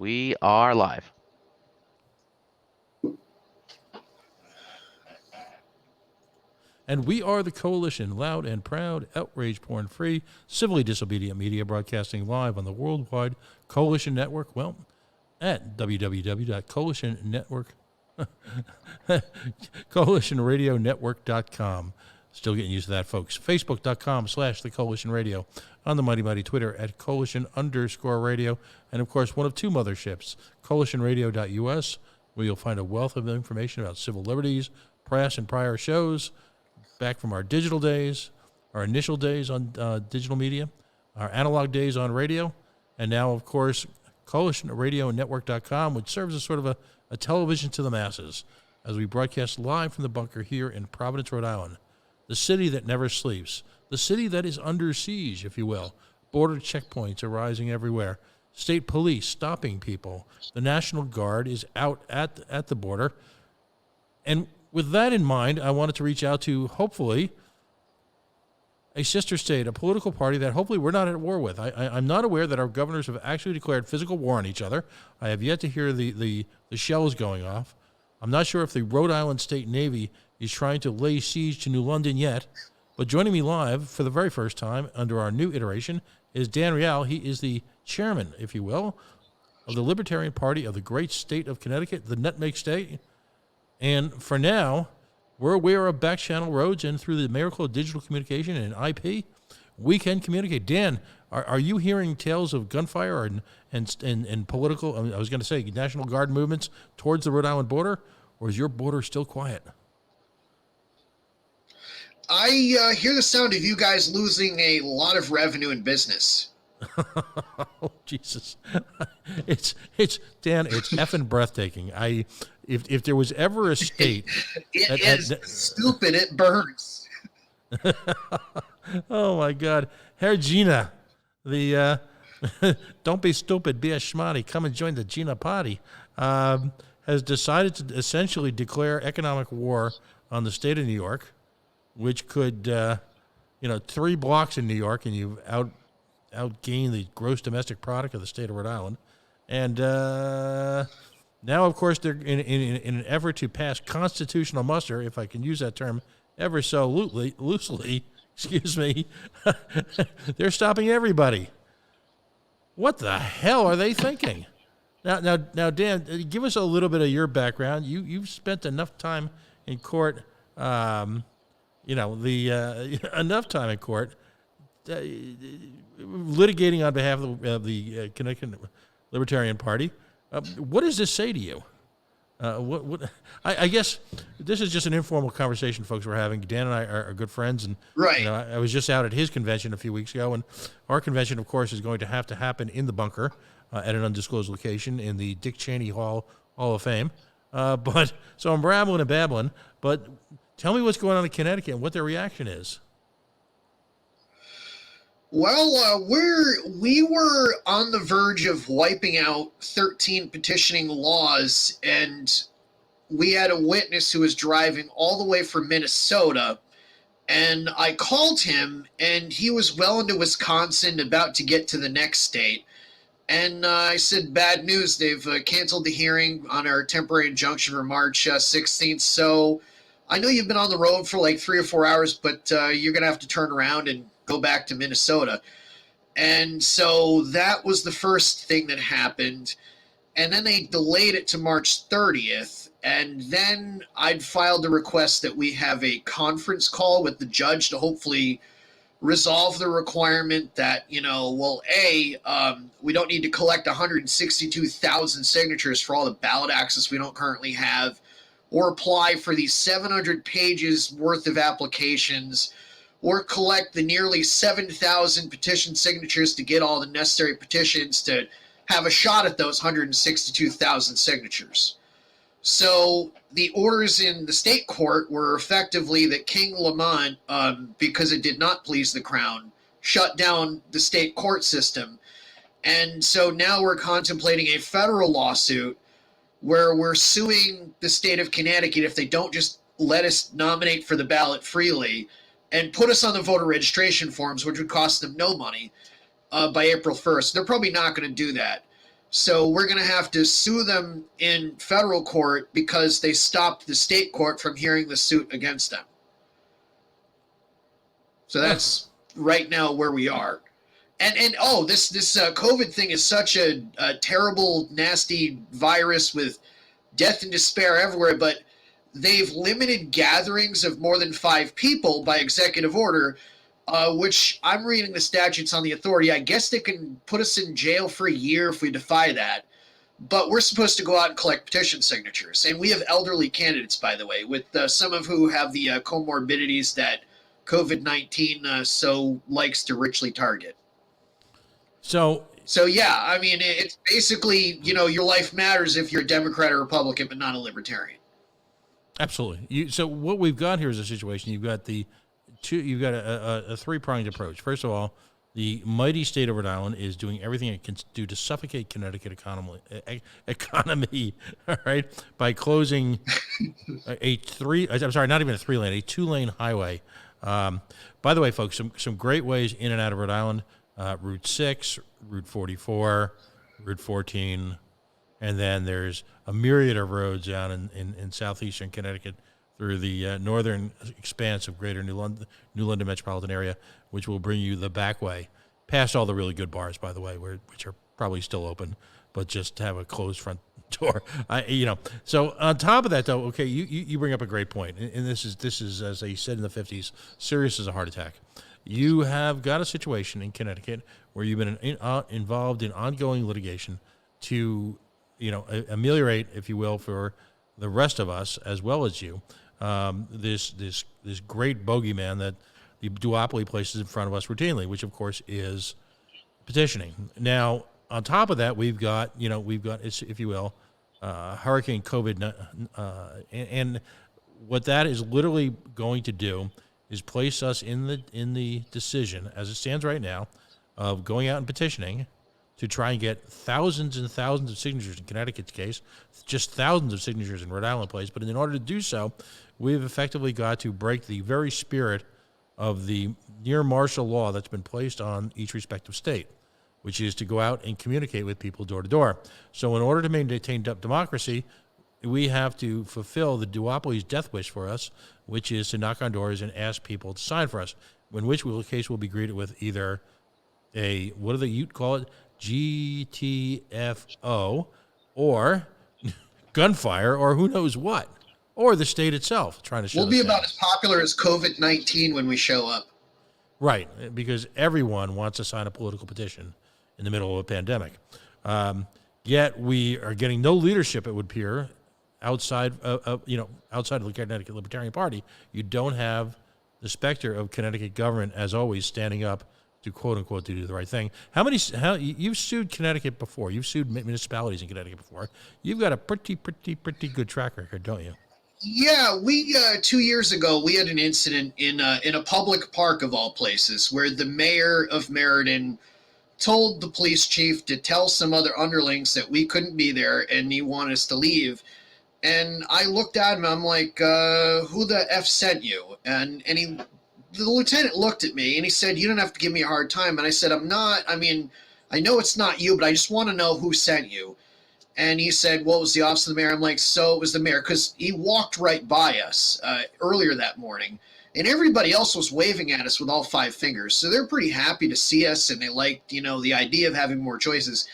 We are live. And we are the Coalition, loud and proud, outrage porn free, civilly disobedient media broadcasting live on the worldwide Coalition Network. Well, at www.coalitionnetwork, coalitionradionetwork.com. Still getting used to that, folks. Facebook.com/The Coalition Radio. On the Mighty Mighty Twitter at Coalition_radio. And, of course, one of two motherships, coalitionradio.us, where you'll find a wealth of information about civil liberties, press, and prior shows, back from our digital days, our initial days on digital media, our analog days on radio, and now, of course, coalitionradionetwork.com, which serves as sort of a television to the masses as we broadcast live from the bunker here in Providence, Rhode Island, the city that never sleeps, the city that is under siege, if you will. Border checkpoints are rising everywhere. State police stopping people. The National Guard is out at the border. And with that in mind, I wanted to reach out to, hopefully, a sister state, a political party that hopefully we're not at war with. I'm not aware that our governors have actually declared physical war on each other. I have yet to hear the shells going off. I'm not sure if the Rhode Island State Navy is trying to lay siege to New London yet. But joining me live for the very first time under our new iteration is Dan Rial. He is the chairman, if you will, of the Libertarian Party of the great state of Connecticut, the Nutmeg State. And for now, we're aware of back channel roads, and through the miracle of digital communication and IP, we can communicate. Dan, are you hearing tales of gunfire and political, I was going to say, National Guard movements towards the Rhode Island border, or is your border still quiet? I hear the sound of you guys losing a lot of revenue and business. Oh, Jesus. It's Dan, it's effing breathtaking. If there was ever a state it is stupid, it burns. Oh my God. Herr Gina, the don't be stupid, be a schmatty, come and join the Gina party, has decided to essentially declare economic war on the state of New York, which could 3 blocks in New York and you've outgained the gross domestic product of the state of Rhode Island. And now, of course, they're in an effort to pass constitutional muster, if I can use that term ever so loosely, excuse me, they're stopping everybody. What the hell are they thinking? Now, Dan, give us a little bit of your background. You've spent enough time in court, enough time in court, litigating on behalf of the Connecticut Libertarian Party. What does this say to you? I guess this is just an informal conversation, folks, we're having. Dan and I are good friends, and right. I was just out at his convention a few weeks ago, and our convention, of course, is going to have to happen in the bunker at an undisclosed location in the Dick Cheney Hall of Fame. But so I'm rambling and babbling, but tell me what's going on in Connecticut and what their reaction is. Well, we were on the verge of wiping out 13 petitioning laws, and we had a witness who was driving all the way from Minnesota, and I called him, and he was well into Wisconsin, about to get to the next state, and I said, bad news, they've canceled the hearing on our temporary injunction for March 16th, so I know you've been on the road for like 3 or 4 hours, but you're going to have to turn around and go back to Minnesota. And so that was the first thing that happened. And then they delayed it to March 30th. And then I'd filed a request that we have a conference call with the judge to hopefully resolve the requirement that, we don't need to collect 162,000 signatures for all the ballot access we don't currently have, or apply for these 700 pages worth of applications, or collect the nearly 7,000 petition signatures to get all the necessary petitions to have a shot at those 162,000 signatures. So the orders in the state court were effectively that King Lamont, because it did not please the Crown, shut down the state court system. And so now we're contemplating a federal lawsuit where we're suing the state of Connecticut if they don't just let us nominate for the ballot freely and put us on the voter registration forms, which would cost them no money, by April 1st. They're probably not going to do that. So we're going to have to sue them in federal court because they stopped the state court from hearing the suit against them. So Huh. that's right now where we are. And oh, this COVID thing is such a terrible, nasty virus with death and despair everywhere. But they've limited gatherings of more than 5 people by executive order, which I'm reading the statutes on the authority. I guess they can put us in jail for a year if we defy that. But we're supposed to go out and collect petition signatures. And we have elderly candidates, by the way, with some of who have the comorbidities that COVID-19 so likes to richly target. So yeah, I mean, it's basically, your life matters if you're a Democrat or Republican, but not a libertarian. absolutely. So what we've got here is a situation. You've got a three-pronged approach. First of all, the mighty state of Rhode Island is doing everything it can do to suffocate Connecticut economy, all right, by closing a 2-lane highway. By the way, folks, some great ways in and out of Rhode Island. Route 6, Route 44, Route 14, and then there's a myriad of roads down in southeastern Connecticut through the northern expanse of greater New London metropolitan area, which will bring you the back way, past all the really good bars, by the way, which are probably still open, but just have a closed front door. So on top of that, though, okay, you bring up a great point, and this is as they said in the 50s, serious as a heart attack. You have got a situation in Connecticut where you've been involved in ongoing litigation to, ameliorate, if you will, for the rest of us as well as you, this great bogeyman that the duopoly places in front of us routinely, which of course is petitioning. Now, on top of that, we've got, if you will, Hurricane COVID, and what that is literally going to do is place us in the decision, as it stands right now, of going out and petitioning to try and get thousands and thousands of signatures in Connecticut's case, just thousands of signatures in Rhode Island place. But in order to do so, we've effectively got to break the very spirit of the near martial law that's been placed on each respective state, which is to go out and communicate with people door to door. So in order to maintain democracy, we have to fulfill the duopoly's death wish for us, which is to knock on doors and ask people to sign for us, in which case we'll be greeted with either a, what do the Ute call it, GTFO, or gunfire, or who knows what, or the state itself trying to shut us down. We'll be about as popular as COVID-19 when we show up. Right, because everyone wants to sign a political petition in the middle of a pandemic. Yet we are getting no leadership, it would appear, outside of the Connecticut Libertarian Party. You don't have the specter of Connecticut government, as always, standing up to quote unquote to do the right thing. How you've sued Connecticut before? You've sued municipalities in Connecticut before. You've got a pretty good track record, don't you? Yeah, we 2 years ago we had an incident in a public park of all places where the mayor of Meriden told the police chief to tell some other underlings that we couldn't be there and he wanted us to leave. And I looked at him, I'm like, who the F sent you? And the lieutenant looked at me and he said, you don't have to give me a hard time. And I said, I know it's not you, but I just want to know who sent you. And he said, well, it was the office of the mayor. I'm like, so it was the mayor, because he walked right by us earlier that morning. And everybody else was waving at us with all 5 fingers. So they're pretty happy to see us, and they liked, the idea of having more choices.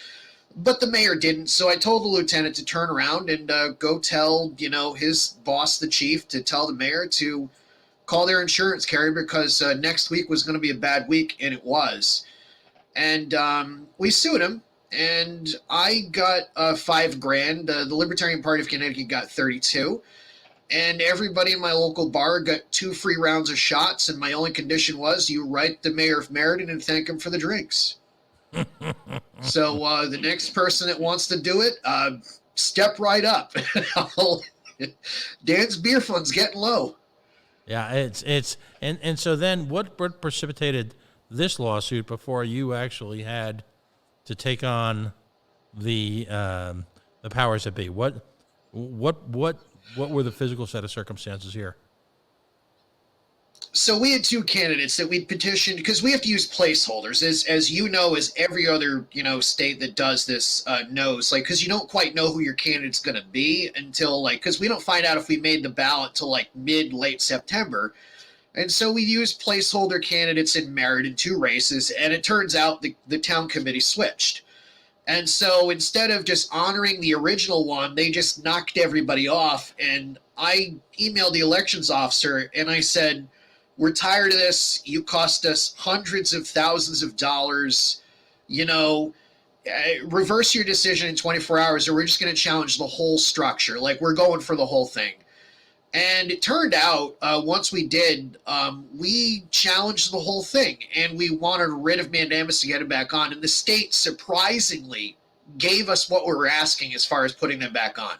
But the mayor didn't. So I told the lieutenant to turn around and go tell, his boss, the chief, to tell the mayor to call their insurance carrier because next week was going to be a bad week, and it was. And we sued him, and I got $5,000. The Libertarian Party of Connecticut got 32. And everybody in my local bar got 2 free rounds of shots, and my only condition was you write the mayor of Meriden and thank him for the drinks. So the next person that wants to do it, step right up. Dan's beer fund's getting low. Yeah, it's and so then what precipitated this lawsuit before you actually had to take on the powers that be? What were the physical set of circumstances here? So we had two candidates that we'd petitioned because we have to use placeholders, as you know, as every other state that does this knows, like because you don't quite know who your candidate's going to be until because we don't find out if we made the ballot till like late September, and so we used placeholder candidates in merit in two races, and it turns out the town committee switched. And so instead of just honoring the original one, they just knocked everybody off. And I emailed the elections officer and I said, we're tired of this. You cost us hundreds of thousands of dollars. Reverse your decision in 24 hours or we're just going to challenge the whole structure. Like, we're going for the whole thing. And it turned out, once we did, we challenged the whole thing, and we wanted a writ of mandamus to get it back on. And the state surprisingly gave us what we were asking as far as putting them back on,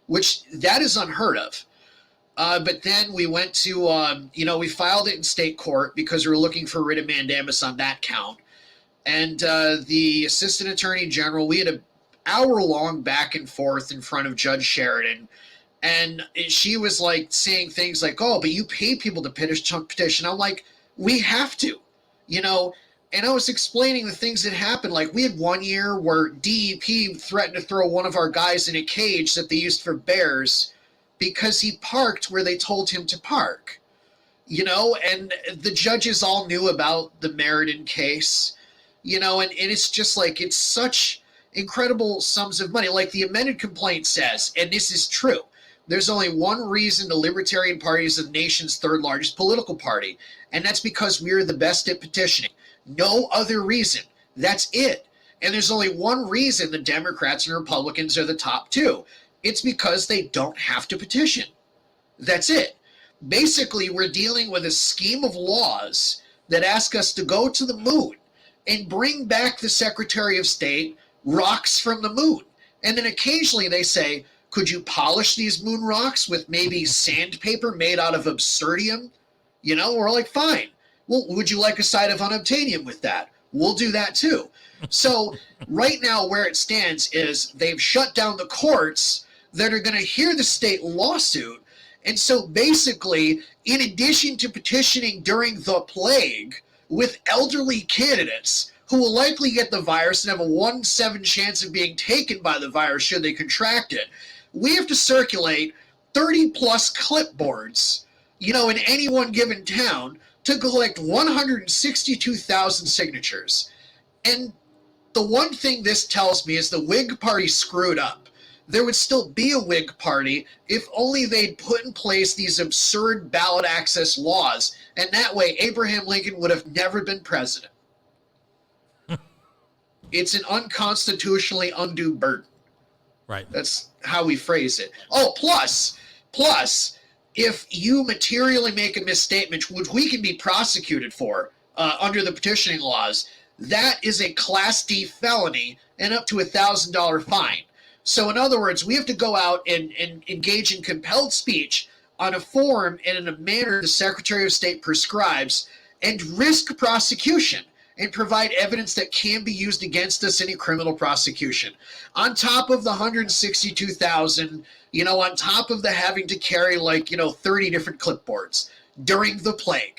which that is unheard of. But then we went to, we filed it in state court because we were looking for a writ of mandamus on that count. And the assistant attorney general, we had an hour-long back and forth in front of Judge Sheridan. And she was like saying things like, oh, but you pay people to petition. I'm like, we have to, and I was explaining the things that happened. Like, we had one year where DEP threatened to throw one of our guys in a cage that they used for bears because he parked where they told him to park, and the judges all knew about the Meriden case, and it's just like, it's such incredible sums of money. Like the amended complaint says, and this is true, there's only one reason the Libertarian Party is the nation's third largest political party, and that's because we're the best at petitioning. No other reason. That's it. And there's only one reason the Democrats and Republicans are the top two. It's because they don't have to petition. That's it. Basically, we're dealing with a scheme of laws that ask us to go to the moon and bring back the Secretary of State rocks from the moon. And then occasionally they say, could you polish these moon rocks with maybe sandpaper made out of absurdium? We're like, fine. Well, would you like a side of unobtainium with that? We'll do that too. So right now where it stands is they've shut down the courts that are going to hear the state lawsuit. And so basically, in addition to petitioning during the plague with elderly candidates who will likely get the virus and have a 1-7 chance of being taken by the virus should they contract it, we have to circulate 30 plus clipboards, in any one given town to collect 162,000 signatures. And the one thing this tells me is the Whig Party screwed up. There would still be a Whig Party if only they'd put in place these absurd ballot access laws, and that way Abraham Lincoln would have never been president. It's an unconstitutionally undue burden. Right. That's how we phrase it. Oh, plus, if you materially make a misstatement, which we can be prosecuted for under the petitioning laws, that is a Class D felony and up to $1,000 fine. So in other words, we have to go out and engage in compelled speech on a form and in a manner the Secretary of State prescribes and risk prosecution and provide evidence that can be used against us in a criminal prosecution. On top of the 162,000, on top of the having to carry 30 different clipboards during the plague.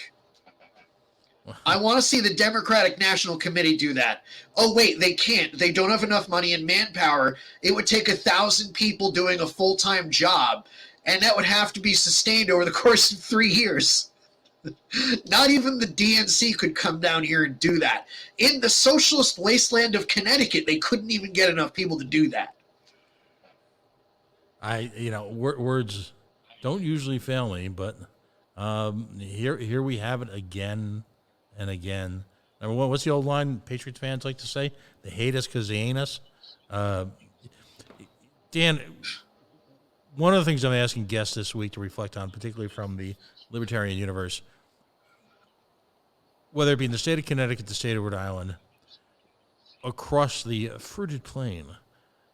I want to see the Democratic National Committee do that. Oh, wait, they can't. They don't have enough money and manpower. It would take 1,000 people doing a full-time job, and that would have to be sustained over the course of 3 years. Not even the DNC could come down here and do that. In the socialist wasteland of Connecticut, they couldn't even get enough people to do that. Words don't usually fail me, but here we have it again and again. Number one, what's the old line Patriots fans like to say? They hate us because they ain't us. Dan, one of the things I'm asking guests this week to reflect on, particularly from the libertarian universe, whether it be in the state of Connecticut, the state of Rhode Island, across the frigid plain,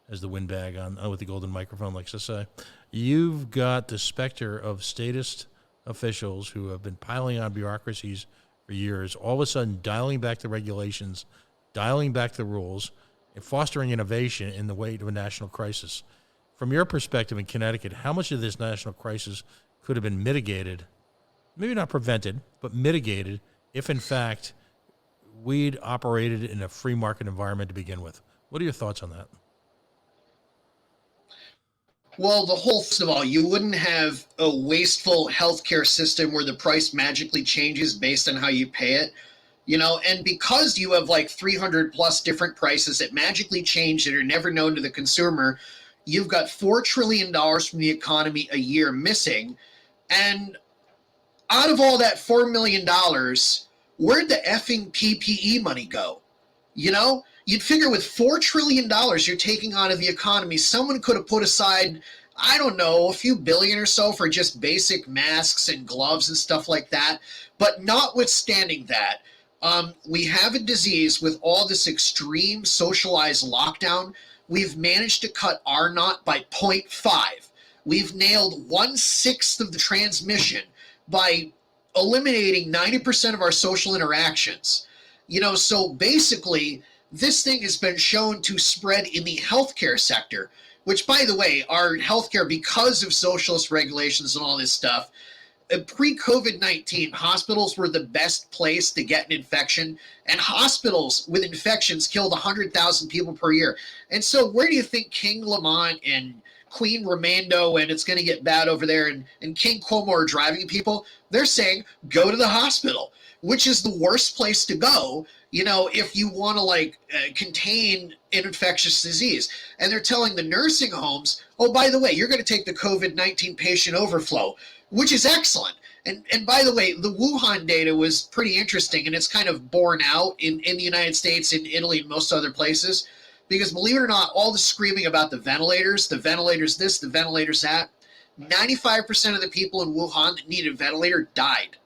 as the windbag on with the golden microphone likes to say, you've got the specter of statist officials who have been piling on bureaucracies for years, all of a sudden dialing back the regulations, dialing back the rules, and fostering innovation in the wake of a national crisis. From your perspective in Connecticut, how much of this national crisis could have been mitigated maybe not prevented, but mitigated if, in fact, we'd operated in a free market environment to begin with. What are your thoughts on that? Well, first of all, you wouldn't have a wasteful healthcare system where the price magically changes based on how you pay it. And because you have like 300 plus different prices that magically change that are never known to the consumer, you've got $4 trillion from the economy a year missing. And out of all that $4 million, where'd the effing PPE money go? You'd figure with $4 trillion you're taking out of the economy, someone could have put aside, I don't know, a few billion or so for just basic masks and gloves and stuff like that. But notwithstanding that, we have a disease with all this extreme socialized lockdown. We've managed to cut R naught by 0.5. We've nailed 1/6 of the transmission by eliminating 90% of our social interactions. So basically, this thing has been shown to spread in the healthcare sector, which, by the way, our healthcare, because of socialist regulations and all this stuff, pre-COVID-19, hospitals were the best place to get an infection, and hospitals with infections killed 100,000 people per year. And so where do you think King Lamont and Queen Raimondo, and it's going to get bad over there, and King Cuomo are driving people? They're saying, go to the hospital, which is the worst place to go, if you want to contain an infectious disease. And they're telling the nursing homes, oh, by the way, you're going to take the COVID-19 patient overflow, which is excellent. And by the way, the Wuhan data was pretty interesting, and it's kind of borne out in the United States, in Italy, and most other places. Because believe it or not, all the screaming about the ventilators this, the ventilators that, 95% of the people in Wuhan that needed a ventilator died.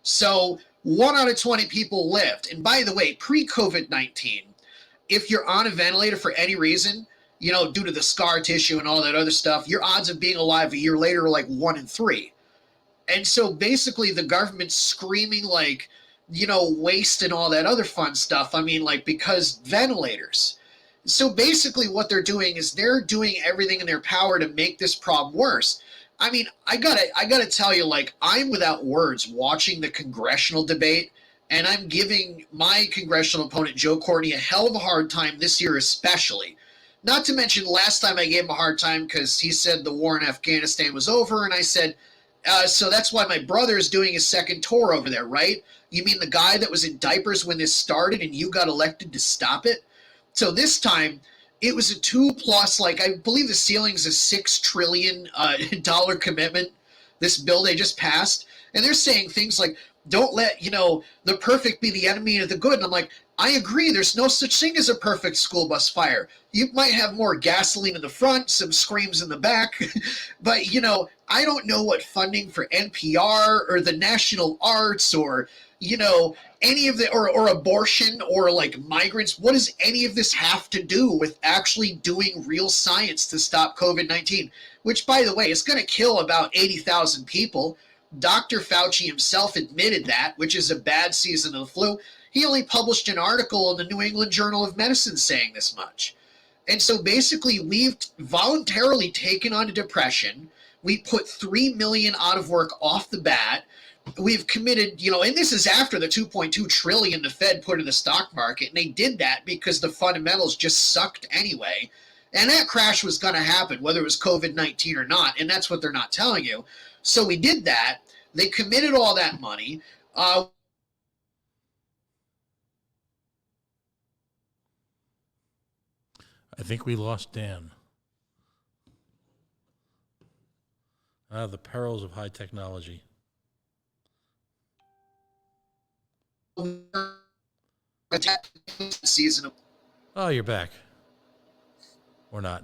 So 1 out of 20 people lived. And by the way, pre-COVID-19, if you're on a ventilator for any reason, due to the scar tissue and all that other stuff, your odds of being alive a year later are like 1 in 3. And so basically the government's screaming waste and all that other fun stuff. Because ventilators. So basically what they're doing is they're doing everything in their power to make this problem worse. I gotta tell you, I'm without words watching the congressional debate, and I'm giving my congressional opponent, Joe Courtney, a hell of a hard time this year especially. Not to mention last time I gave him a hard time because he said the war in Afghanistan was over, and I said, so that's why my brother is doing his second tour over there, right? You mean the guy that was in diapers when this started and you got elected to stop it? So this time, it was a 2+, I believe the ceiling's a $6 trillion dollar commitment, this bill they just passed. And they're saying things like, don't let, the perfect be the enemy of the good. And I'm like, I agree, there's no such thing as a perfect school bus fire. You might have more gasoline in the front, some screams in the back, but, I don't know what funding for NPR or the National Arts or, any of the, or abortion or migrants, what does any of this have to do with actually doing real science to stop COVID-19? Which, by the way, is going to kill about 80,000 people. Dr. Fauci himself admitted that, which is a bad season of the flu. He only published an article in the New England Journal of Medicine saying this much. And so basically we've voluntarily taken on a depression. We put 3 million out of work off the bat. We've committed, and this is after the 2.2 trillion the Fed put in the stock market, and they did that because the fundamentals just sucked anyway. And that crash was going to happen, whether it was COVID-19 or not, and that's what they're not telling you. So we did that. They committed all that money. I think we lost Dan. The perils of high technology. Season of Oh, you're back. Or not.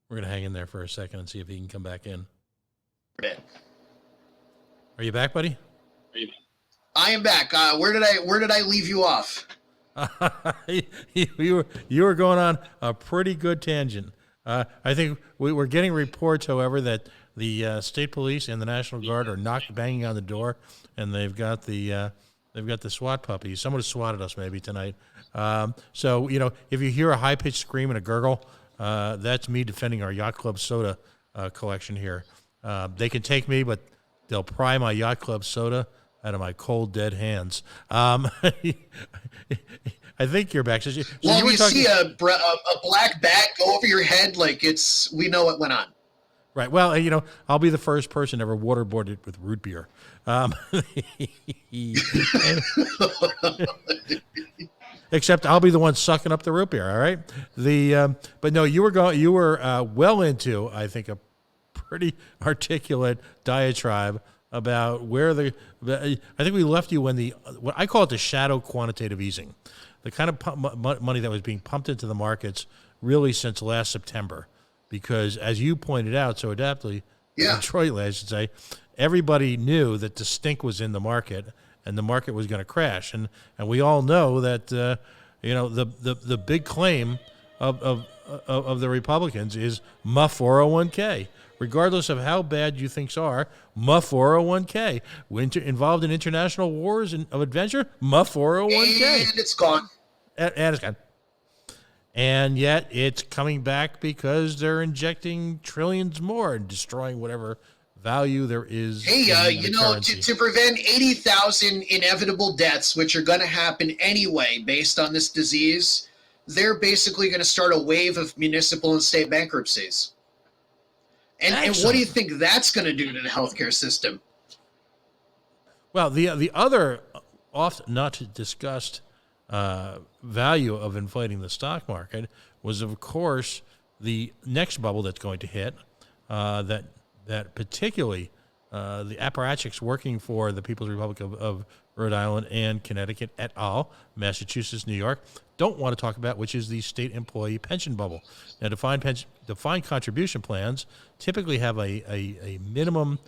We're going to hang in there for a second and see if he can come back in. Are you back, buddy? I am back. Where did I leave you off? you were going on a pretty good tangent. I think we were getting reports, however, that the state police and the National Guard are banging on the door, and they've got the They've got the SWAT puppies. Someone has swatted us maybe tonight. So, if you hear a high-pitched scream and a gurgle, that's me defending our Yacht Club soda collection here. They can take me, but they'll pry my Yacht Club soda out of my cold, dead hands. I think you're back. So well, you see a black bat go over your head, like we know what went on. Right. Well, I'll be the first person ever waterboarded with root beer. Except I'll be the one sucking up the root beer. All right. But no, you were well into, I think, a pretty articulate diatribe about where I think we left you when what I call it the shadow quantitative easing, the kind of money that was being pumped into the markets really since last September. Because as you pointed out so adeptly, Detroit, I should say, everybody knew that the stink was in the market and the market was going to crash. And we all know that, the big claim of the Republicans is my 401k. Regardless of how bad you think are, my 401k. Involved in international wars of adventure, my 401k. And it's gone. And it's gone. And yet it's coming back because they're injecting trillions more and destroying whatever value there is. Hey, to prevent 80,000 inevitable deaths, which are going to happen anyway based on this disease, they're basically going to start a wave of municipal and state bankruptcies. And what do you think that's going to do to the healthcare system? Well, the other oft not discussed value of inflating the stock market was, of course, the next bubble that's going to hit, that particularly the apparatchiks working for the People's Republic of Rhode Island and Connecticut et al., Massachusetts, New York, don't want to talk about, which is the state employee pension bubble. Now, defined contribution plans typically have a minimum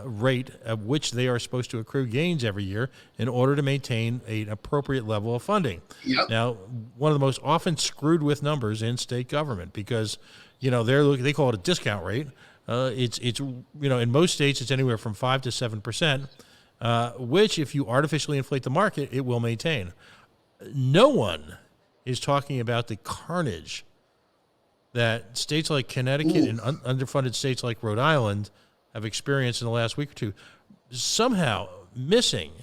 rate at which they are supposed to accrue gains every year in order to maintain an appropriate level of funding. Yep. Now, one of the most often screwed with numbers in state government because, they call it a discount rate. It's in most states it's anywhere from 5 to 7%, which if you artificially inflate the market, it will maintain. No one is talking about the carnage that states like Connecticut and underfunded states like Rhode Island have experienced in the last week or two, somehow missing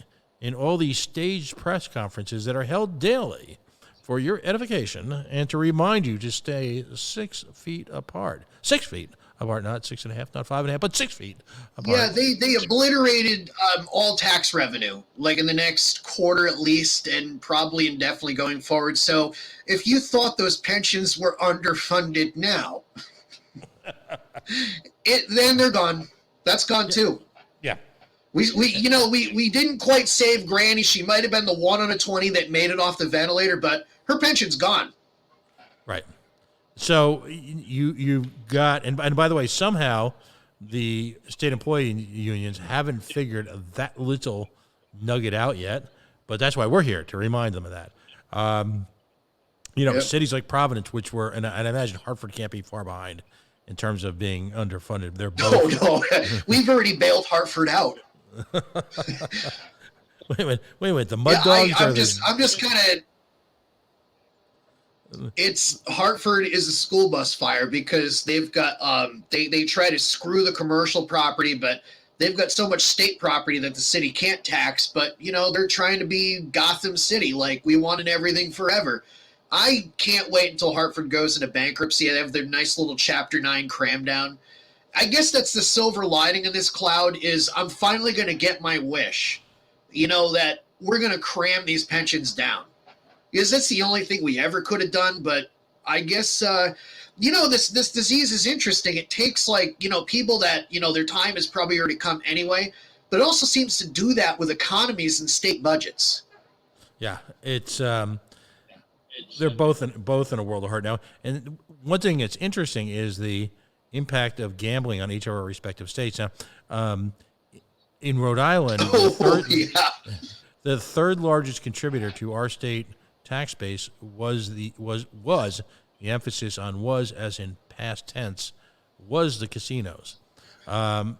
in all these staged press conferences that are held daily for your edification and to remind you to stay 6 feet apart. 6 feet apart, not 6.5, not 5.5, but 6 feet apart. Yeah, they obliterated all tax revenue, like in the next quarter at least, and probably indefinitely going forward. So if you thought those pensions were underfunded now, then they're gone. That's gone too. Yeah. We didn't quite save Granny. She might have been the 1 out of 20 that made it off the ventilator, but her pension's gone. Right. So you've got, and by the way, somehow the state employee unions haven't figured that little nugget out yet, but that's why we're here to remind them of that. Yep. Cities like Providence, which were, and I imagine Hartford can't be far behind in terms of being underfunded. They're both. Oh, no. We've already bailed Hartford out. Wait a minute. The Mud Dogs I'm just kind of. Hartford is a school bus fire because they've got they try to screw the commercial property, but they've got so much state property that the city can't tax. But they're trying to be Gotham City, like we wanted everything forever. I can't wait until Hartford goes into bankruptcy. They have their nice little Chapter 9 cram down. I guess that's the silver lining in this cloud is I'm finally going to get my wish, that we're going to cram these pensions down. Because that's the only thing we ever could have done. But I guess, this disease is interesting. It takes people that, their time has probably already come anyway. But it also seems to do that with economies and state budgets. Yeah, it's they're both in a world of hurt now. And one thing that's interesting is the impact of gambling on each of our respective states. Now, in Rhode Island, the third largest contributor to our state tax base was the emphasis on was as in past tense was the casinos. What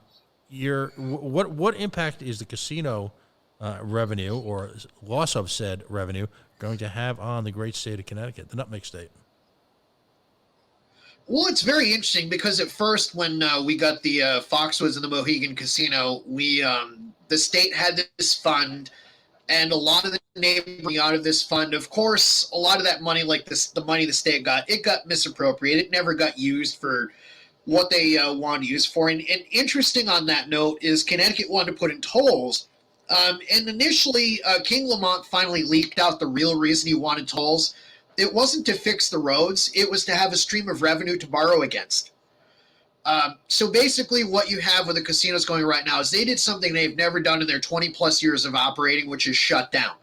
impact is the casino revenue or loss of said revenue going to have on the great state of Connecticut, the Nutmeg State? Well, it's very interesting because at first, when we got the Foxwoods and the Mohegan Casino, the state had this fund, and a lot of the neighboring out of this fund, of course, a lot of that money, like the money the state got, it got misappropriated. It never got used for what they wanted to use for. And interesting on that note is Connecticut wanted to put in tolls. And initially, King Lamont finally leaked out the real reason he wanted tolls. It wasn't to fix the roads. It was to have a stream of revenue to borrow against. So basically what you have with the casinos going right now is they did something they've never done in their 20-plus years of operating, which is shut down.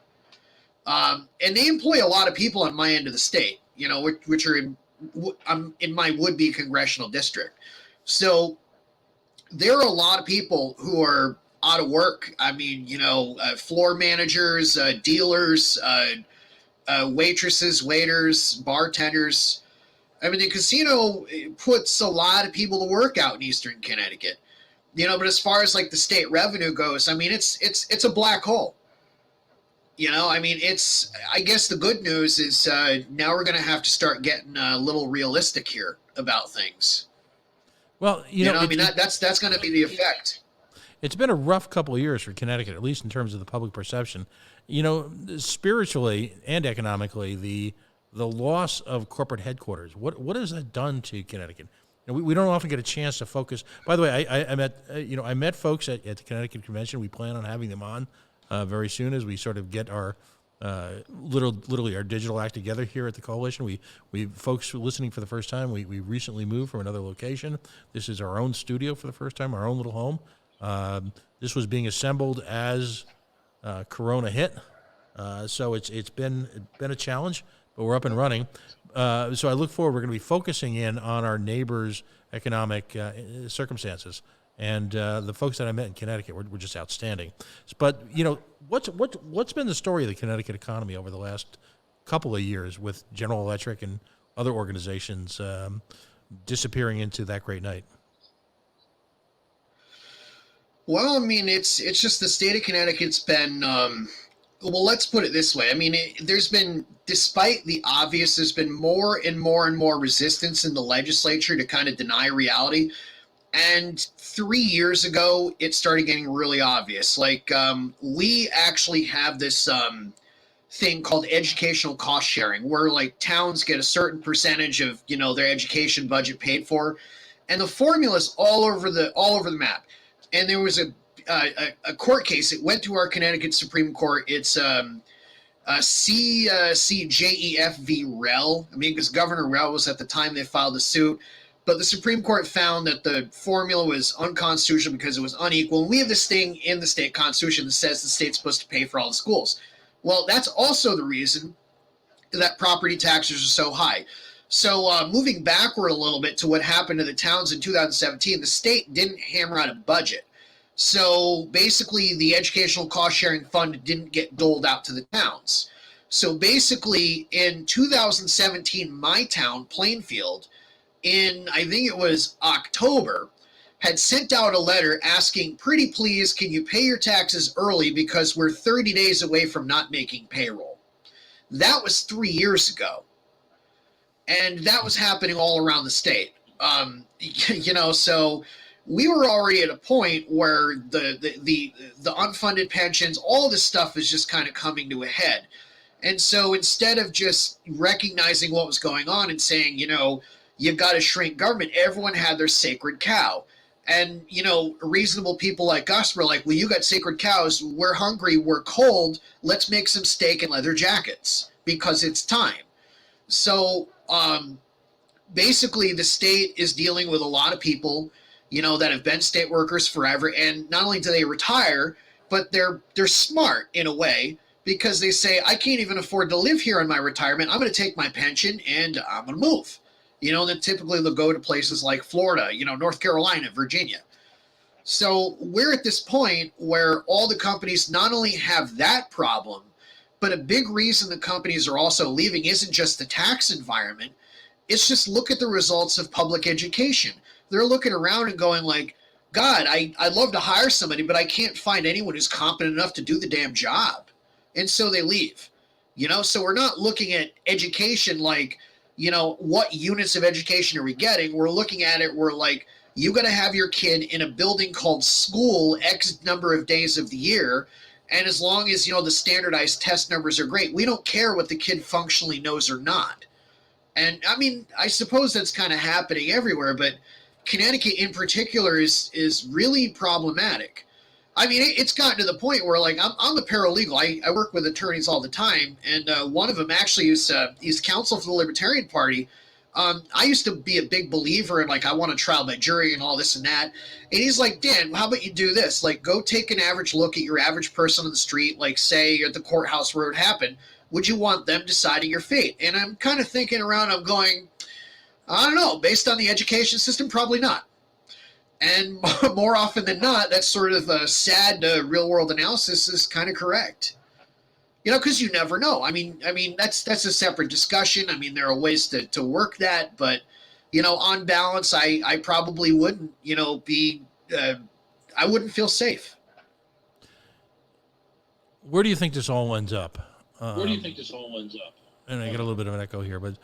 And they employ a lot of people on my end of the state, which are in my would-be congressional district. So there are a lot of people who are out of work. I mean, floor managers, dealers, waitresses, waiters, bartenders. I mean, the casino puts a lot of people to work out in Eastern Connecticut, but as far as like the state revenue goes, I mean, it's a black hole. I mean, I guess the good news is now we're going to have to start getting a little realistic here about things. Well, I mean, that's going to be the effect. It's been a rough couple of years for Connecticut, at least in terms of the public perception. Spiritually and economically, the loss of corporate headquarters, what has that done to Connecticut? We don't often get a chance to focus. By the way, I met folks at the Connecticut Convention. We plan on having them on very soon as we sort of get our literally our digital act together here at the coalition. We folks listening for the first time, we recently moved from another location. This is our own studio for the first time, our own little home. This was being assembled as Corona hit, so it's been a challenge, but we're up and running. So I look forward. We're going to be focusing in on our neighbors' economic circumstances, and the folks that I met in Connecticut were just outstanding. But what's been the story of the Connecticut economy over the last couple of years with General Electric and other organizations disappearing into that great night? Well, I mean, it's just the state of Connecticut's been, well, let's put it this way. I mean, despite the obvious, there's been more and more and more resistance in the legislature to kind of deny reality. And 3 years ago, it started getting really obvious. Like, we actually have this thing called educational cost sharing, where like towns get a certain percentage of, their education budget paid for. And the formula's all over the map. And there was a court case. It went to our Connecticut Supreme Court. It's CJEF v. Rel. I mean, because Governor Rel was at the time they filed the suit. But the Supreme Court found that the formula was unconstitutional because it was unequal. And we have this thing in the state constitution that says the state's supposed to pay for all the schools. Well, that's also the reason that property taxes are so high. So moving backward a little bit to what happened to the towns in 2017, the state didn't hammer out a budget. So basically the educational cost sharing fund didn't get doled out to the towns. So basically in 2017, my town, Plainfield, in I think it was October, had sent out a letter asking, pretty please, can you pay your taxes early because we're 30 days away from not making payroll. That was 3 years ago. And that was happening all around the state. So we were already at a point where the unfunded pensions, all this stuff is just kind of coming to a head. And so instead of just recognizing what was going on and saying, you've got to shrink government, everyone had their sacred cow. And, reasonable people like us were like, well, you got sacred cows. We're hungry. We're cold. Let's make some steak and leather jackets because it's time. So basically the state is dealing with a lot of people, that have been state workers forever. And not only do they retire, but they're smart in a way because they say, I can't even afford to live here in my retirement. I'm going to take my pension and I'm going to move. And then typically they'll go to places like Florida, North Carolina, Virginia. So we're at this point where all the companies not only have that problem, but a big reason the companies are also leaving isn't just the tax environment. It's just look at the results of public education. They're looking around and going like, God, I'd love to hire somebody, but I can't find anyone who's competent enough to do the damn job. And so they leave. So we're not looking at education like, what units of education are we getting? We're looking at it, we're like, you got to have your kid in a building called school X number of days of the year. And as long as, the standardized test numbers are great, we don't care what the kid functionally knows or not. And I mean, I suppose that's kind of happening everywhere, but Connecticut in particular is really problematic. I mean, it's gotten to the point where, like, I'm a paralegal. I work with attorneys all the time, and one of them actually he's counsel for the Libertarian Party. I used to be a big believer in, like, I want a trial by jury and all this and that. And he's like, Dan, how about you do this? Like, go take an average look at your average person on the street, like, say, you're at the courthouse where it happened. Would you want them deciding your fate? And I'm kind of thinking around, I'm going, I don't know. Based on the education system, probably not. And more often than not, that sort of sad real-world analysis is kind of correct. Because you never know. I mean, that's a separate discussion. I mean, there are ways to work that, but on balance, I probably wouldn't, be, I wouldn't feel safe. Where do you think this all ends up? Where do you think this all ends up? And I get a little bit of an echo here, but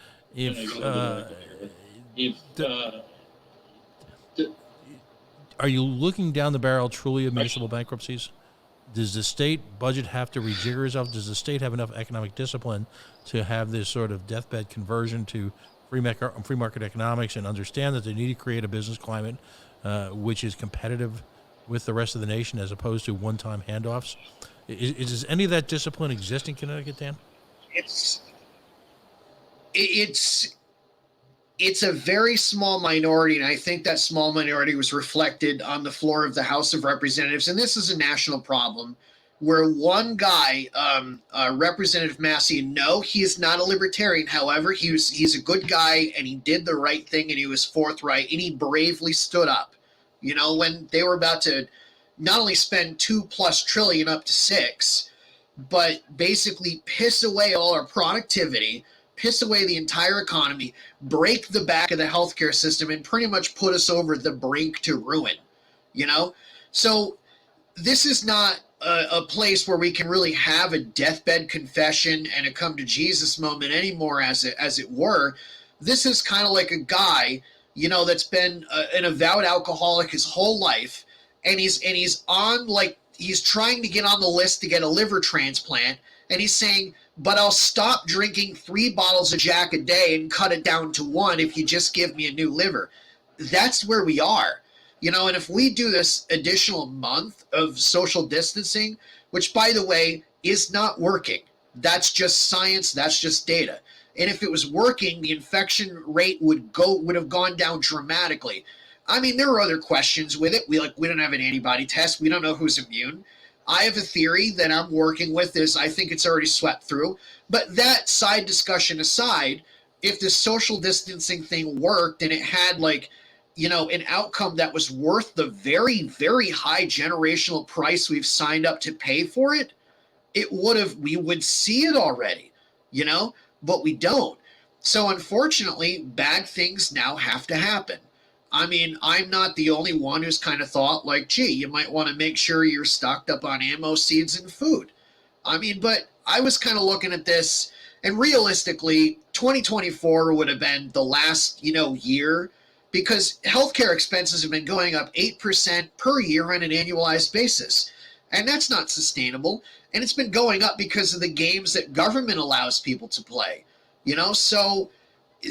are you looking down the barrel truly of municipal bankruptcies? Does the state budget have to rejigger itself? Does the state have enough economic discipline to have this sort of deathbed conversion to free market economics and understand that they need to create a business climate which is competitive with the rest of the nation as opposed to one-time handoffs? Does any of that discipline exist in Connecticut, Dan? It's a very small minority, and I think that small minority was reflected on the floor of the House of Representatives. And this is a national problem where one guy, Representative Massey, no, he is not a libertarian. However, he's a good guy, and he did the right thing, and he was forthright, and he bravely stood up. When they were about to not only spend $2+ trillion up to $6 trillion, but basically piss away all our productivity, piss away the entire economy, break the back of the healthcare system, and pretty much put us over the brink to ruin. So this is not a place where we can really have a deathbed confession and a come to Jesus moment anymore, as it were. This is kind of like a guy, that's been an avowed alcoholic his whole life, and he's on, like, he's trying to get on the list to get a liver transplant, and he's saying, but I'll stop drinking 3 bottles of Jack a day and cut it down to 1 if you just give me a new liver. That's where we are. And if we do this additional month of social distancing, which, by the way, is not working, that's just science, that's just data. And if it was working, the infection rate would have gone down dramatically. I mean, there are other questions with it. We don't have an antibody test. We don't know who's immune. I have a theory that I'm working with is I think it's already swept through. But that side discussion aside, if the social distancing thing worked and it had, like, an outcome that was worth the very, very high generational price we've signed up to pay for it, we would see it already, but we don't. So unfortunately, bad things now have to happen. I mean, I'm not the only one who's kind of thought, like, gee, you might want to make sure you're stocked up on ammo, seeds, and food. I mean, but I was kind of looking at this, and realistically, 2024 would have been the last, year, because healthcare expenses have been going up 8% per year on an annualized basis. And that's not sustainable. And it's been going up because of the games that government allows people to play. So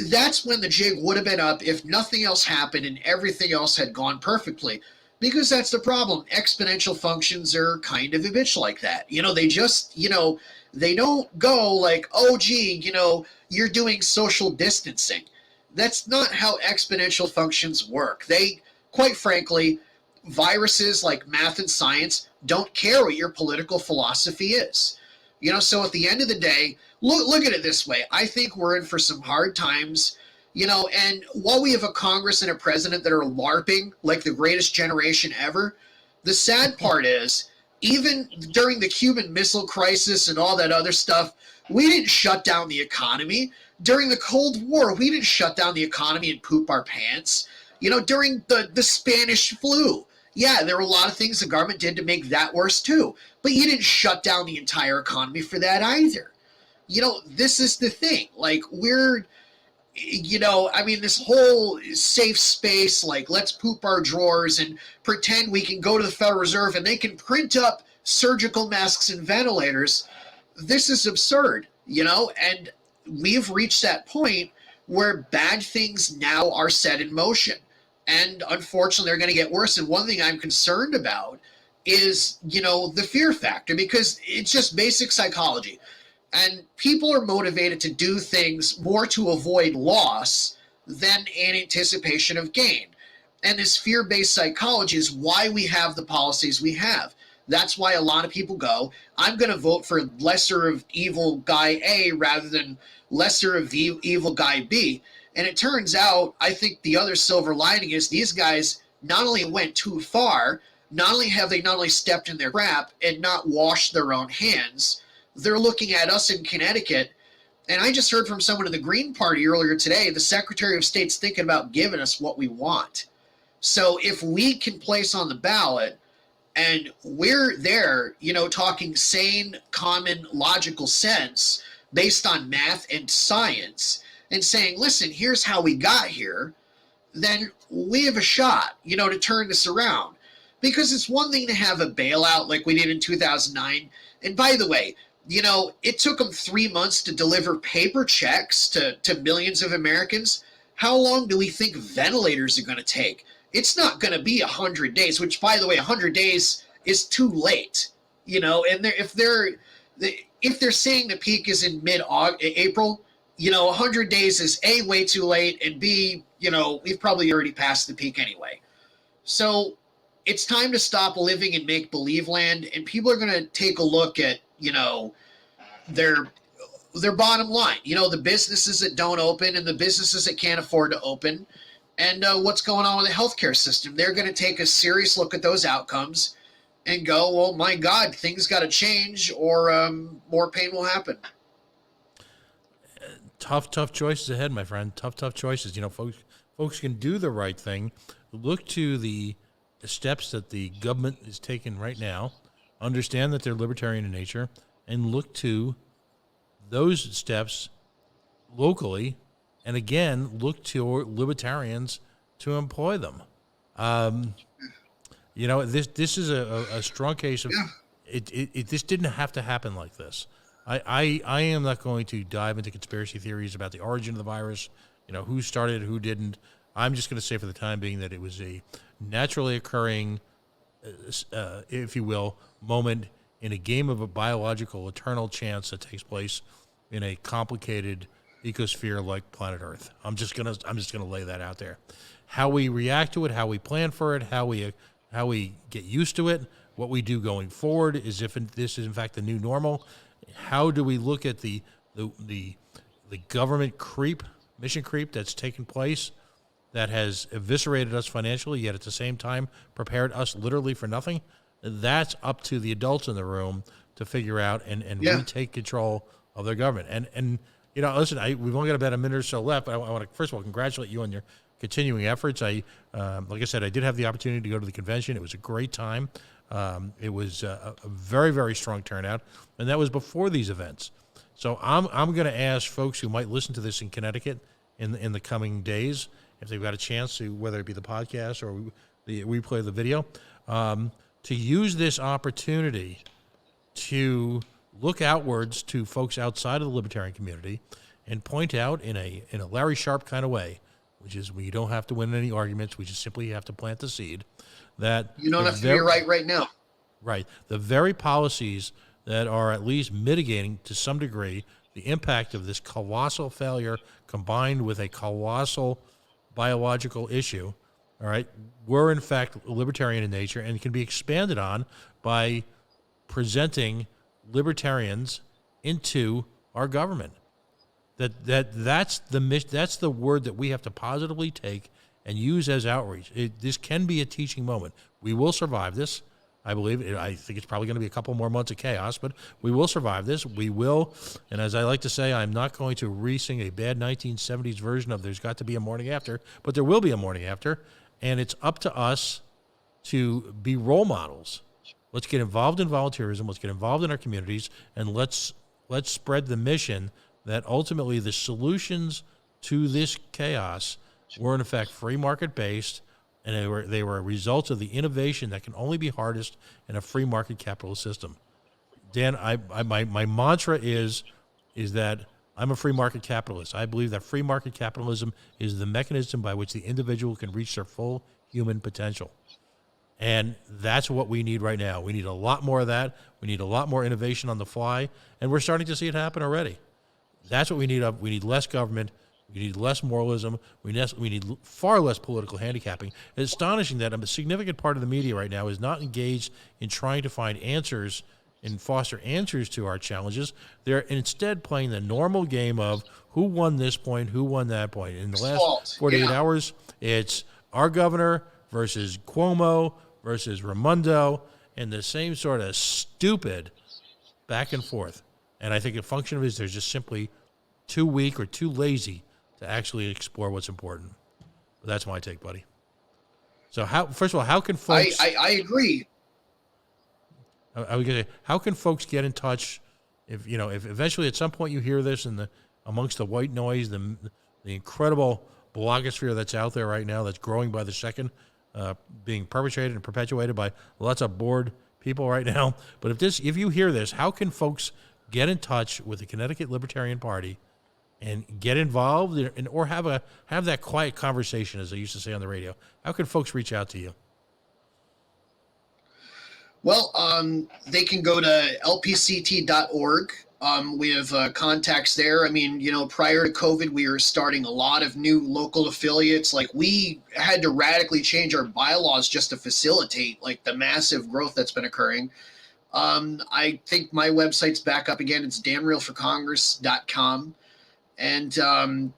that's when the jig would have been up if nothing else happened and everything else had gone perfectly. Because that's the problem. Exponential functions are kind of a bitch like that. They just, they don't go like, oh, gee, you're doing social distancing. That's not how exponential functions work. They, quite frankly, viruses like math and science don't care what your political philosophy is. So at the end of the day, look at it this way. I think we're in for some hard times, and while we have a Congress and a president that are LARPing like the greatest generation ever, the sad part is, even during the Cuban Missile Crisis and all that other stuff, we didn't shut down the economy. During the Cold War, we didn't shut down the economy and poop our pants. During the Spanish flu, Yeah, there were a lot of things the government did to make that worse too. But you didn't shut down the entire economy for that either. This is the thing. Like, this whole safe space, like, let's poop our drawers and pretend we can go to the Federal Reserve and they can print up surgical masks and ventilators. This is absurd, and we've reached that point where bad things now are set in motion. And unfortunately, they're going to get worse. And one thing I'm concerned about is, the fear factor, because it's just basic psychology. And people are motivated to do things more to avoid loss than in anticipation of gain. And this fear-based psychology is why we have the policies we have. That's why a lot of people go, I'm going to vote for lesser of evil guy A rather than lesser of evil guy B. And it turns out, I think the other silver lining is these guys not only went too far, not only have they not only stepped in their crap and not washed their own hands, they're looking at us in Connecticut. And I just heard from someone in the Green Party earlier today, the Secretary of State's thinking about giving us what we want. So if we can place on the ballot, and we're there, talking sane, common, logical sense based on math and science, and saying, listen, here's how we got here, then we have a shot, to turn this around. Because it's one thing to have a bailout like we did in 2009. And by the way, it took them 3 months to deliver paper checks to millions of Americans. How long do we think ventilators are going to take? It's not going to be 100 days, which, by the way, 100 days is too late. And if they're saying the peak is in mid-April, 100 days is A, way too late, and B, we've probably already passed the peak anyway. So it's time to stop living in make-believe land, and people are going to take a look at, their bottom line, the businesses that don't open and the businesses that can't afford to open, and what's going on with the healthcare system. They're going to take a serious look at those outcomes and go, well, my God, things got to change or more pain will happen. Tough choices ahead, my friend. Tough choices. Folks can do the right thing. Look to the steps that the government is taking right now, understand that they're libertarian in nature, and look to those steps locally, and again, look to libertarians to employ them. This is a strong case of it. This didn't have to happen like this. I am not going to dive into conspiracy theories about the origin of the virus, who started it, who didn't. I'm just going to say for the time being that it was a naturally occurring, if you will, moment in a game of a biological eternal chance that takes place in a complicated ecosphere like planet Earth. I'm just gonna lay that out there. How we react to it, how we plan for it, how we get used to it, what we do going forward is if this is in fact the new normal. How do we look at the government mission creep that's taken place, that has eviscerated us financially, yet at the same time prepared us literally for nothing? That's up to the adults in the room to figure out and retake control of their government. And listen, we've only got about a minute or so left, but I want to first of all congratulate you on your continuing efforts. Like I said, I did have the opportunity to go to the convention. It was a great time. It was a very, very strong turnout, and that was before these events. So I'm going to ask folks who might listen to this in Connecticut in the coming days, if they've got a chance to, whether it be the podcast or the replay of the video, to use this opportunity to look outwards to folks outside of the libertarian community and point out in a Larry Sharp kind of way, which is we don't have to win any arguments, we just simply have to plant the seed, that you don't have to be right now. Right. The very policies that are at least mitigating to some degree the impact of this colossal failure combined with a colossal biological issue, all right, were in fact libertarian in nature and can be expanded on by presenting libertarians into our government. That's the word that we have to positively take and use as outreach. This can be a teaching moment. We will survive this. I believe. I think it's probably going to be a couple more months of chaos, but we will survive this. We will. And as I like to say, I'm not going to re-sing a bad 1970s version of There's Got to Be a Morning After, but there will be a morning after. And it's up to us to be role models. Let's get involved in volunteerism. Let's get involved in our communities, and let's spread the mission that ultimately the solutions to this chaos were in effect free market based, and they were a result of the innovation that can only be harnessed in a free market capitalist system. Dan, my mantra is that I'm a free market capitalist. I believe that free market capitalism is the mechanism by which the individual can reach their full human potential. And that's what we need right now. We need a lot more of that. We need a lot more innovation on the fly, and we're starting to see it happen already. That's what we need. We need less government. We need less moralism. We need far less political handicapping. It's astonishing that a significant part of the media right now is not engaged in trying to find answers and foster answers to our challenges. They're instead playing the normal game of who won this point, who won that point. In the last 48 hours, it's our governor versus Cuomo versus Raimondo, and the same sort of stupid back and forth. And I think a function of it is they're just simply too weak or too lazy to actually explore what's important. But that's my take, buddy. So first of all, how can folks... I agree. How can folks get in touch if eventually at some point you hear this and amongst the white noise, the incredible blogosphere that's out there right now that's growing by the second, being perpetrated and perpetuated by lots of bored people right now. But if you hear this, how can folks get in touch with the Connecticut Libertarian Party and get involved or have that quiet conversation, as they used to say on the radio? How can folks reach out to you? Well, they can go to lpct.org. We have contacts there. I mean, prior to COVID, we were starting a lot of new local affiliates. Like, we had to radically change our bylaws just to facilitate the massive growth that's been occurring. I think my website's back up again. It's danrealforcongress.com. And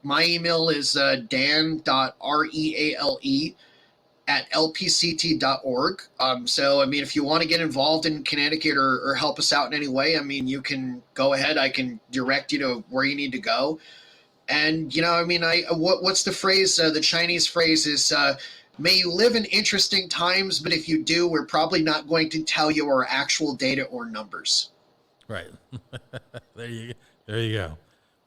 my email is dan.reale@lpct.org. So, I mean, if you want to get involved in Connecticut or help us out in any way, I mean, you can go ahead. I can direct you to where you need to go. And, I mean, what's the phrase? The Chinese phrase is, may you live in interesting times, but if you do, we're probably not going to tell you our actual data or numbers. Right. There you go.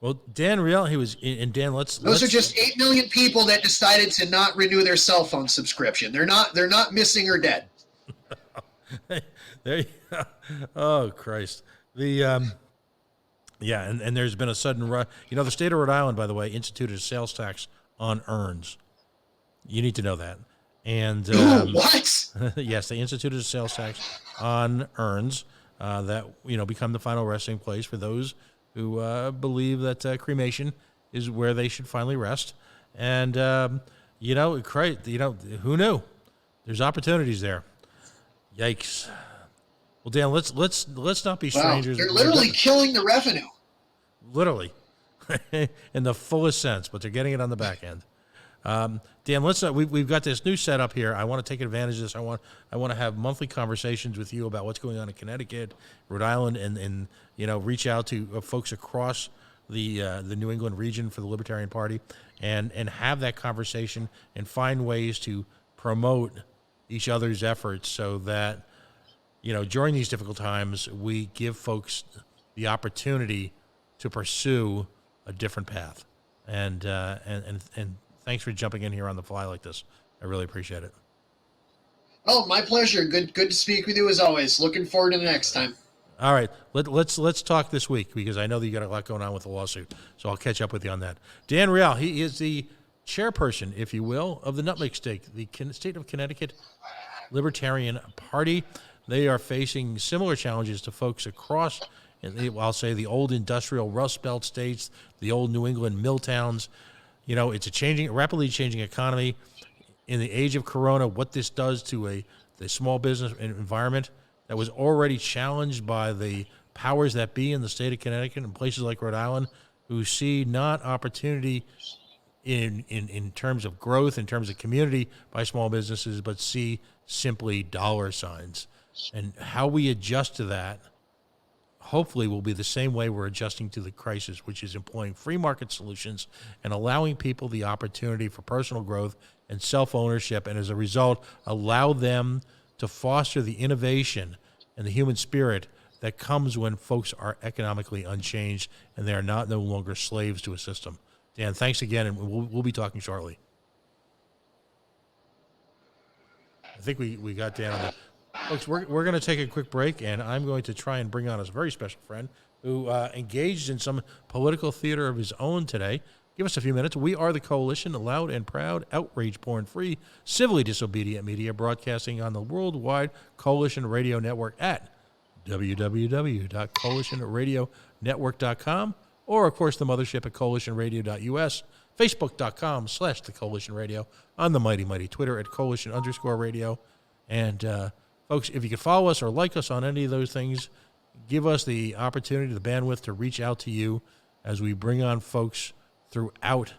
Well, Dan Reale, those are just 8 million people that decided to not renew their cell phone subscription. They're not missing or dead. There you go. Oh, Christ. And there's been a sudden rush. The state of Rhode Island, by the way, instituted a sales tax on urns. You need to know that. And what? Yes, they instituted a sales tax on urns that become the final resting place for those who believe that cremation is where they should finally rest. And who knew? There's opportunities there. Yikes. Well, Dan, let's not be strangers. They're literally killing the revenue. Literally, in the fullest sense, but they're getting it on the back end. Dan, we've got this new setup here. I want to take advantage of this. I want to have monthly conversations with you about what's going on in Connecticut, Rhode Island, and reach out to folks across the New England region for the Libertarian Party, and have that conversation and find ways to promote each other's efforts so that during these difficult times we give folks the opportunity to pursue a different path. And thanks for jumping in here on the fly like this. I really appreciate it. Oh, my pleasure. Good to speak with you as always. Looking forward to the next time. All right, let's talk this week because I know that you got a lot going on with the lawsuit. So I'll catch up with you on that. Dan Reale, he is the chairperson, if you will, of the Nutmeg State, the state of Connecticut Libertarian Party. They are facing similar challenges to folks across, I'll say, the old industrial Rust Belt states, the old New England mill towns. It's a rapidly changing economy. In the age of Corona, what this does to the small business environment that was already challenged by the powers that be in the state of Connecticut and places like Rhode Island, who see not opportunity in terms of growth, in terms of community by small businesses, but see simply dollar signs. And how we adjust to that hopefully will be the same way we're adjusting to the crisis, which is employing free market solutions and allowing people the opportunity for personal growth and self-ownership, and as a result, allow them to foster the innovation and the human spirit that comes when folks are economically unchanged and they are no longer slaves to a system. Dan, thanks again, and we'll be talking shortly. I think we got Dan on that. Folks, we're going to take a quick break, and I'm going to try and bring on a very special friend who engaged in some political theater of his own today. Give us a few minutes. We are the Coalition, a loud and proud, outrage-porn-free, civilly disobedient media broadcasting on the worldwide Coalition Radio Network at www.coalitionradionetwork.com, or, of course, the mothership at coalitionradio.us, facebook.com/the Coalition Radio, on the mighty Twitter at Coalition_radio. And, folks, if you could follow us or like us on any of those things, give us the opportunity, the bandwidth to reach out to you as we bring on folks throughout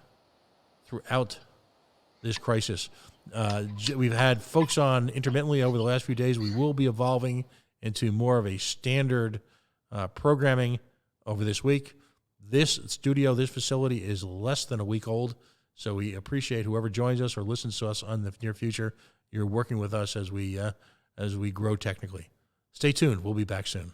this crisis. We've had folks on intermittently over the last few days. We will be evolving into more of a standard programming over this week. This studio, this facility is less than a week old, so we appreciate whoever joins us or listens to us in the near future. You're working with us as we grow technically. Stay tuned. We'll be back soon.